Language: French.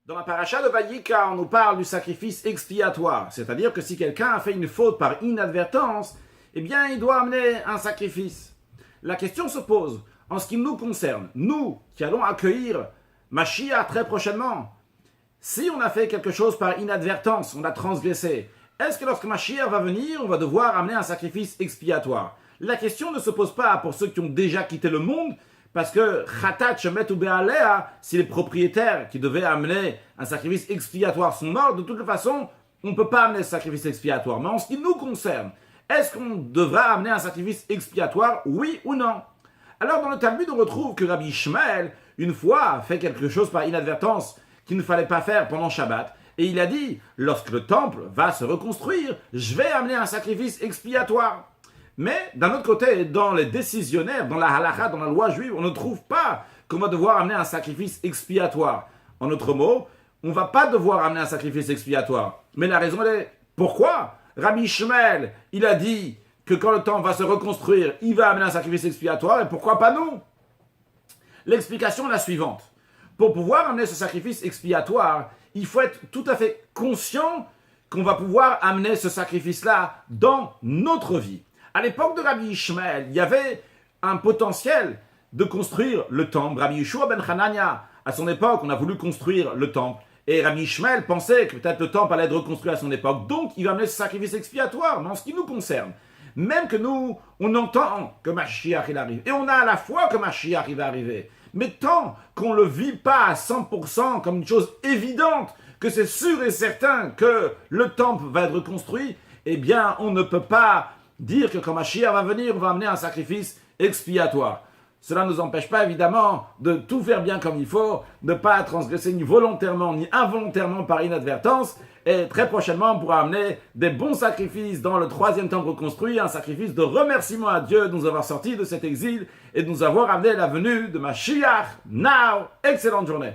Dans la paracha de Vayika, on nous parle du sacrifice expiatoire, c'est-à-dire que si quelqu'un a fait une faute par inadvertance, eh bien il doit amener un sacrifice. La question se pose, en ce qui nous concerne, nous qui allons accueillir Mashiach très prochainement, si on a fait quelque chose par inadvertance, on a transgressé, est-ce que lorsque Mashiach va venir, on va devoir amener un sacrifice expiatoire? La question ne se pose pas pour ceux qui ont déjà quitté le monde, parce que Khatat Shemet ou Be'alea, si les propriétaires qui devaient amener un sacrifice expiatoire sont morts, de toute façon, on ne peut pas amener ce sacrifice expiatoire. Mais en ce qui nous concerne, est-ce qu'on devra amener un sacrifice expiatoire, oui ou non? Alors dans le Talmud, on retrouve que Rabbi Ishmael, une fois, a fait quelque chose par inadvertance qu'il ne fallait pas faire pendant Shabbat, et il a dit, lorsque le temple va se reconstruire, je vais amener un sacrifice expiatoire. Mais d'un autre côté, dans les décisionnaires, dans la halakha, dans la loi juive, on ne trouve pas qu'on va devoir amener un sacrifice expiatoire. En d'autres mots, on ne va pas devoir amener un sacrifice expiatoire. Mais la raison est, pourquoi Rabbi Ishmael, il a dit que quand le temple va se reconstruire, il va amener un sacrifice expiatoire, et pourquoi pas nous? L'explication est la suivante. Pour pouvoir amener ce sacrifice expiatoire, il faut être tout à fait conscient qu'on va pouvoir amener ce sacrifice-là dans notre vie. À l'époque de Rabbi Ishmael, il y avait un potentiel de construire le temple. Rabbi Yeshua ben Hanania, à son époque, on a voulu construire le temple. Et Rabbi Ishmael pensait que peut-être le temple allait être reconstruit à son époque. Donc, il va amener ce sacrifice expiatoire. Mais en ce qui nous concerne, même que nous, on entend que Mashiach il arrive. Et on a à la foi que Mashiach il va arriver. Mais tant qu'on ne le vit pas à 100% comme une chose évidente, que c'est sûr et certain que le temple va être reconstruit, eh bien, on ne peut pas dire que quand Mashiach va venir, on va amener un sacrifice expiatoire. Cela ne nous empêche pas, évidemment, de tout faire bien comme il faut, de ne pas transgresser ni volontairement ni involontairement par inadvertance. Et très prochainement, on pourra amener des bons sacrifices dans le 3e temple reconstruit, un sacrifice de remerciement à Dieu de nous avoir sortis de cet exil et de nous avoir amené la venue de Mashiach. Now, excellente journée.